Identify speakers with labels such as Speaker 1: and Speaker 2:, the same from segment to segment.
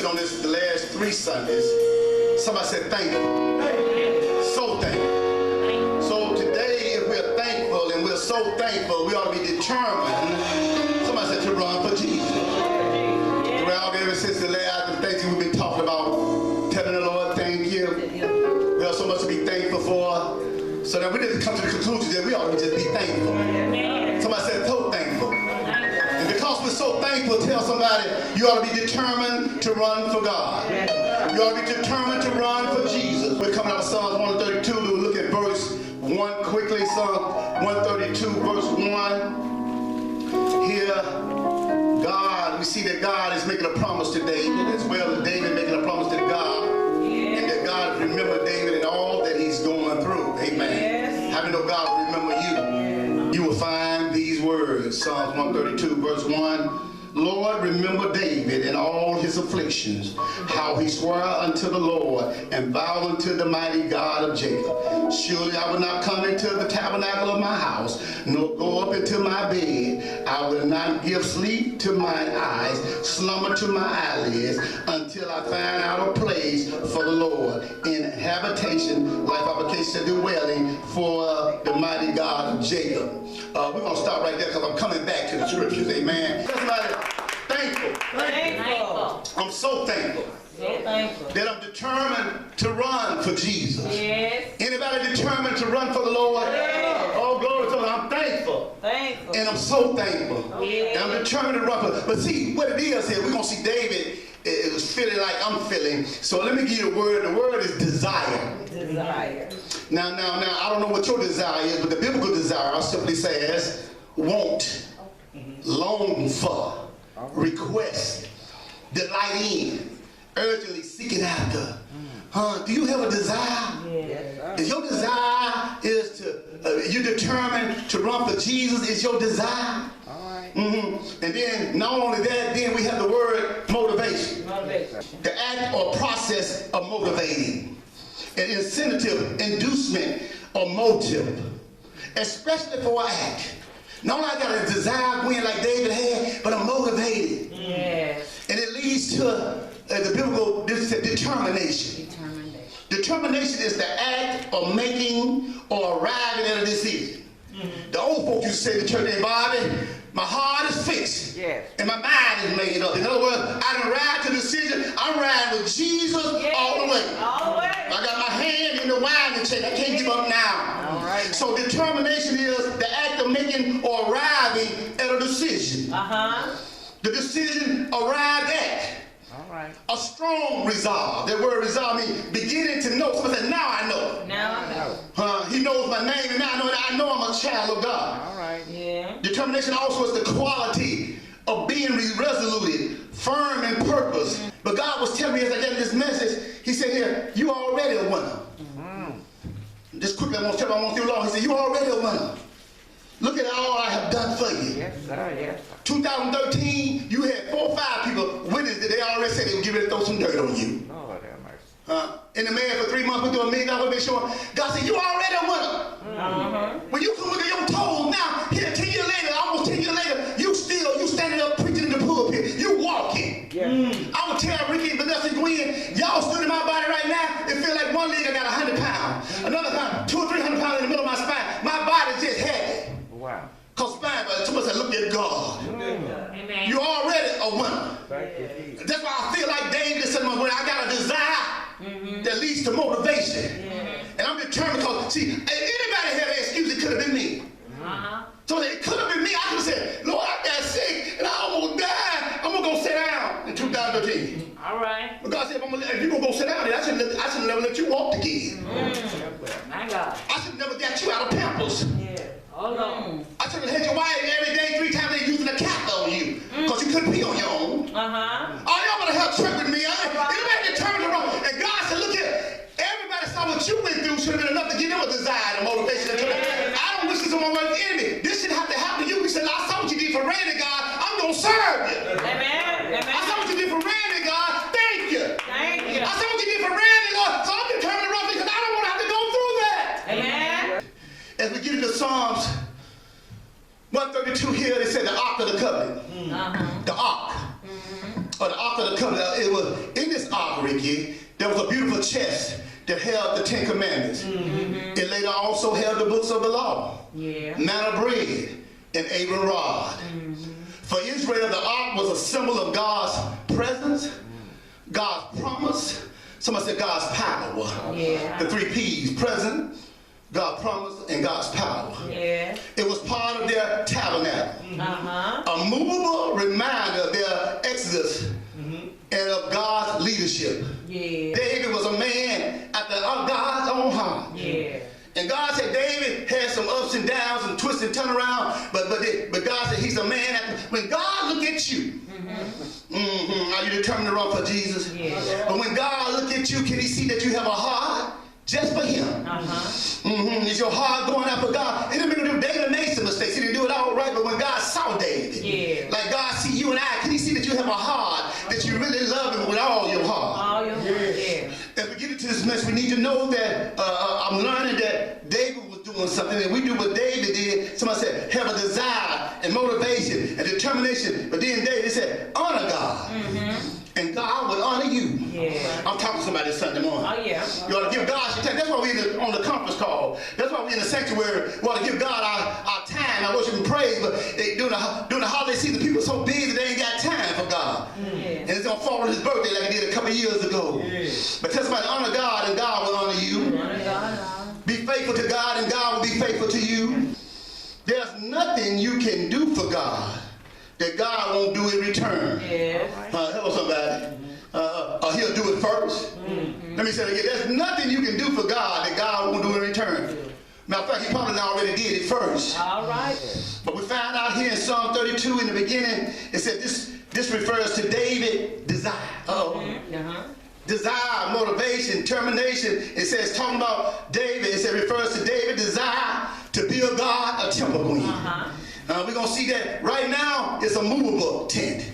Speaker 1: on this the last 3 Sundays. Somebody said thankful. So thankful. So today, if we're thankful and we're so thankful, we ought to be determined. Somebody said to run for Jesus. Throughout ever since the last Thanksgiving, we've been talking about telling the Lord thank you. We have so much to be thankful for. So that we didn't come to the conclusion that we ought to just be thankful. Somebody said so thankful. And because we're so thankful, tell somebody you ought to be determined to run for God. You ought to be determined to run for Jesus. We're coming out of Psalms 132 to look at verse 1 quickly. Psalm 132 verse 1. Here, God, we see that God is making a promise to David as well as David making a promise to God. And that God remember David and all that he's going through. Amen. How many know God will remember you? You will find these words. Psalms 132 verse 1. Lord, remember David and all his afflictions, how he swore unto the Lord and vowed unto the mighty God of Jacob. Surely I will not come into the tabernacle of my house, nor go up into my bed. I will not give sleep to my eyes, slumber to my eyelids, until I find out a place for the Lord, in habitation, life application, dwelling for the mighty God of Jacob. We're going to stop right there because I'm coming back to the scriptures. Amen. Somebody, thankful. I'm so thankful.
Speaker 2: So thankful
Speaker 1: that I'm determined to run for Jesus.
Speaker 2: Yes.
Speaker 1: Anybody determined to run for the Lord?
Speaker 2: Yes.
Speaker 1: Oh, glory to God. I'm thankful.
Speaker 2: Thankful.
Speaker 1: And I'm so thankful.
Speaker 2: Yes.
Speaker 1: And I'm determined to run for. But see, what it is here, we're going to see David is feeling like I'm feeling. So let me give you a word. The word is desire.
Speaker 2: Desire.
Speaker 1: Now, I don't know what your desire is, but the biblical desire simply says want, long for, request, delight in, urgently seeking after. Do you have a desire?
Speaker 2: Yes.
Speaker 1: If your desire is to, you determined to run for Jesus, is your desire?
Speaker 2: All right.
Speaker 1: And then, not only that, then we have the word motivation.
Speaker 2: Motivation.
Speaker 1: The act or process of motivating. An incentive, inducement, or motive. Especially for an act. Not only I got a desire going like David had, but I'm motivated.
Speaker 2: Yes.
Speaker 1: And it leads to the biblical determination. Determination is the act of making or arriving at a decision. The old folks used to say to the church, "Hey, Bobby, my heart is fixed.
Speaker 2: Yes.
Speaker 1: And my mind is made up." In other words, I done arrived to the decision. I'm riding with Jesus all the way.
Speaker 2: All the way.
Speaker 1: I got my hand in the winding check. I can't give up now.
Speaker 2: All right.
Speaker 1: So determination is the act of making or arriving at a decision. The decision arrived at.
Speaker 2: All right.
Speaker 1: A strong resolve. That word resolve means beginning to know. Somebody said, now I know.
Speaker 2: Now I know.
Speaker 1: He knows my name, and now I know I'm a child of God.
Speaker 2: All right. Yeah.
Speaker 1: Determination also is the quality of being resolute, firm in purpose. But God was telling me as I gave this message, he said here, you already a winner. Just quickly, I won't too long. He said, you already a winner. Look at all I have done for you.
Speaker 2: Yes, sir. Yes.
Speaker 1: 2013, you had 4 or 5 people witness that they already said they would get ready to throw some dirt on you.
Speaker 2: Lord have mercy.
Speaker 1: In the man for 3 months, we do $1 million, make sure. God said, you already a winner. When you can look at your toes now, here 10 years later, almost 10 years later, you standing up preaching in the pulpit. You walking.
Speaker 2: Yeah.
Speaker 1: I would tell Ricky and Vanessa Gwen, y'all stood in my body right now, it feel like one leg I got 100 pounds. Another time, 200 or 300 pounds in the middle of my spine. My body's just heavy.
Speaker 2: Wow.
Speaker 1: Because spine, but somebody said, look at God.
Speaker 2: Amen.
Speaker 1: You're already a winner.
Speaker 2: Thank you, Jesus.
Speaker 1: That's why I feel like David said, I got a desire that leads to motivation. And I'm determined because, see, if anybody had an excuse, it could have been me. So it could have been me. I could have said, Lord, I got sick and I almost died. I'm going to go sit down in 2013.
Speaker 2: All right.
Speaker 1: But God said, if you're going to go sit down there, I should never let you walk again.
Speaker 2: My God.
Speaker 1: I should never get you out of Pampers.
Speaker 2: Yeah. Oh, no.
Speaker 1: I should have had your wife every day, 3 times a day using a cap on you. Because you couldn't pee on your own. Oh, y'all better have church with me. Anybody determined to run. And God said, look here. Everybody saw what you went through should have been enough to give them a desire and motivation. I don't wish this on my worst enemy. This should have to happen to you. He said, I saw what you did for Randy, God. I'm going to serve you.
Speaker 2: Amen.
Speaker 1: I saw what you did for Randy, God. Thank you.
Speaker 2: Thank you.
Speaker 1: I saw what you did for Randy, Lord. So I'm determined to run because I don't want to have to go through that.
Speaker 2: Amen.
Speaker 1: As we get into Psalms 132 here, they said the Ark of the Covenant. The Ark. or the Ark of the Covenant, it was in this ark, Ricky, there was a beautiful chest that held the 10 Commandments. It later also held the books of the law, manna bread, and Aaron's rod. For Israel, the ark was a symbol of God's presence, God's promise. Somebody said God's power. The 3 P's: present, God's promise, and God's power. It was part of their tabernacle. A movable reminder of their exodus and of God's leadership. David was a man after God's own heart. And God said David had some ups and downs and twists and turn around, but God said he's a man after, when God look at you, are you determined to run for Jesus? But when God look at you, can he see that you have a heart just for him? Is your heart going after God? It didn't mean David made some mistakes. He didn't do it all right, but when God saw David, like God see you and I, can he see that you have a heart, that you really love him with all your heart? As we get into this mess, we need to know that I'm learning that David was doing something, and we do what David did. Somebody said, have a desire and motivation and determination. But then David said, honor God. And God will honor you. I'm talking to somebody this Sunday morning. You ought to give God your time. That's why we're on the conference call. That's why we're in the sanctuary. We ought to give God our time, our worship and praise. But during the holiday season, people are so busy they ain't got time for God. And it's going to fall on his birthday like it did a couple of years ago. But tell somebody, honor God and God will honor you. Be faithful to God and God will be faithful to you. There's nothing you can do for God that God won't do in return. Help somebody. He'll do it first. Let me say it again. There's nothing you can do for God that God won't do in return. Matter of fact, he probably already did it first. But we found out here in Psalm 32 in the beginning, it said this refers to David's desire. Desire, motivation, determination. It says, talking about David, it says, refers to David's desire to build God a temple queen. We're going to see that right now it's a movable tent.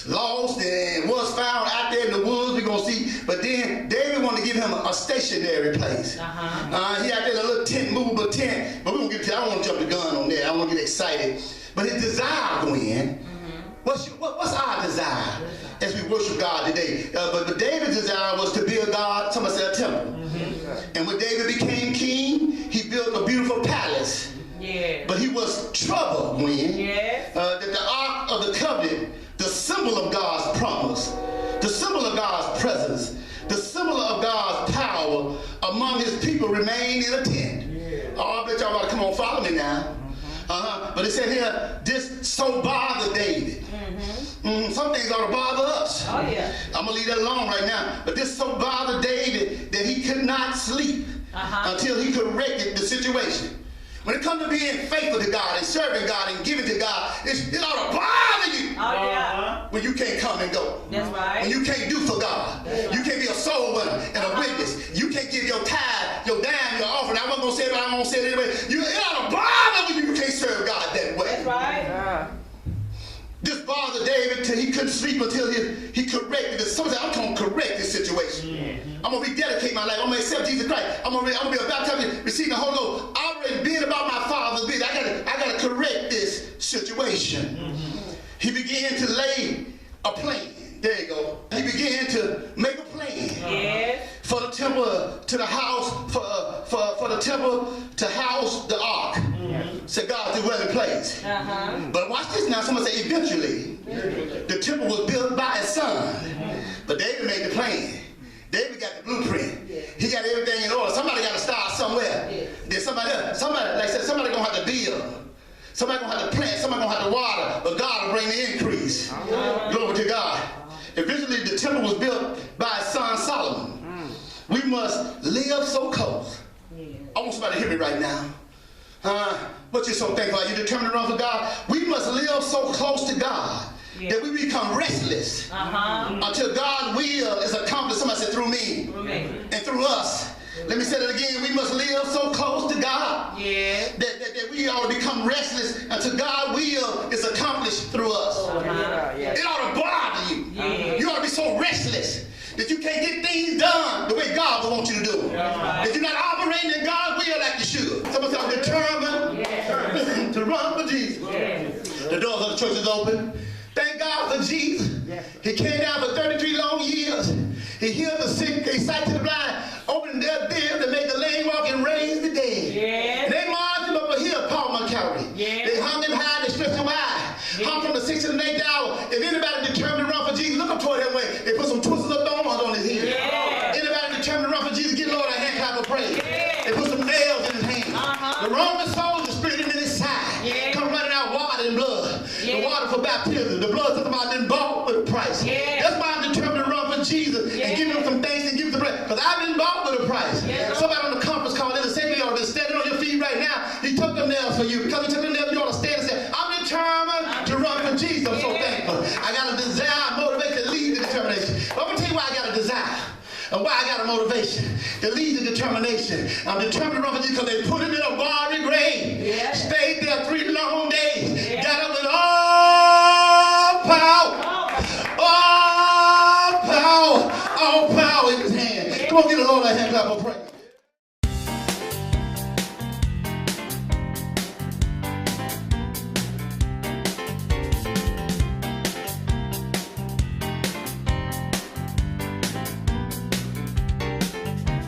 Speaker 1: Lost and was found out there in the woods, we're going to see. But then David wanted to give him a stationary place. He out there in a little tent, movable tent. But we're going to get to, I don't want to jump the gun on that. I don't want to get excited. But his desire, Gwen, what's our desire as we worship God today? But David's desire was to build God, somebody said, a temple. And when David became king, he built a beautiful palace. But he was troubled when that the Ark of the Covenant, the symbol of God's promise, the symbol of God's presence, the symbol of God's power among his people remained in a tent. I bet y'all about to come on, follow me now. But it said here, this so bothered David. Some things ought to bother us. I'm going to leave that alone right now. But this so bothered David that he could not sleep until he corrected the situation. When it comes to being faithful to God and serving God and giving to God, it ought to bother you when you can't come and go. When you can't do for God. You can't be a soul winner and a witness. You can't give your tithe, your dime, your offering. I wasn't going to say it, but I'm going to say it anyway. It ought to bother when you can't serve God that way. This bothered David till he couldn't sleep until he corrected this. Somebody said, I'm going to correct this situation. I'm going to rededicate my life. I'm going to accept Jesus Christ. I'm going to be about to receive the Holy Ghost. I've already been about my Father's business. I got to correct this situation. He began to lay a plan. There you go. He began to make a plan for the temple to the house, for the temple to house the ark. Said God's dwelling place. But watch this now. Somebody say eventually the temple was built by his son. But David made the plan. David got the blueprint. He got everything in order. Somebody got to start somewhere. Then somebody like I said, somebody gonna have to build. Somebody gonna have to plant. Somebody gonna have to water. But God will bring the increase. Glory to God. Eventually the temple was built by his son Solomon. We must live so close. I want somebody to hear me right now. What you so thankful? Are you determined to run for God? We must live so close to God that we become restless until God's will is accomplished. Somebody said through me and through us. Let me say that again. We must live so close to God that we ought to become restless until God's will is accomplished through us. It ought to bother you. You ought to be so restless that you can't get things done the way God would want you to do them. That you're not operating in God's will like you should. Somebody say, I'm determined to run for Jesus. The doors of the church is open. Thank God for Jesus. He came down for 33 long years. He healed the sick, gave sight to the blind, opened their ears, and made the lame walk and raised the dead.
Speaker 2: Yes.
Speaker 1: And they marched him up a hill called Mount Calvary.
Speaker 2: Yes.
Speaker 1: They hung him high and they stretched him wide. Hung from the 6th to the 8th hour. If anybody determined to run for Jesus, look up toward that way. They put some twisted up thorns on his head.
Speaker 2: Yes.
Speaker 1: Anybody determined to run for Jesus, give the Lord a hand clap of praise.
Speaker 2: Yes.
Speaker 1: They put some nails in his hand. The Roman soldier split him in his side.
Speaker 2: Yes.
Speaker 1: Come running out water and blood.
Speaker 2: Yes.
Speaker 1: The water for baptism. The blood talking about been bought with a price.
Speaker 2: Yes.
Speaker 1: That's why I'm determined to run for Jesus and give him some thanks and give him the praise. Because I've been bought with a price.
Speaker 2: Yes.
Speaker 1: Somebody on the conference call in the second you ought to be standing on your feet right now. He took them nails for you. Because he took them nails, you ought to stand and say, I'm determined to run for Jesus. I'm so thankful. I got a desire, motivation, lead the determination. But I'm going to tell you why I got a desire. And why I got a motivation. To lead the determination. I'm determined to run for Jesus because they put him in a bar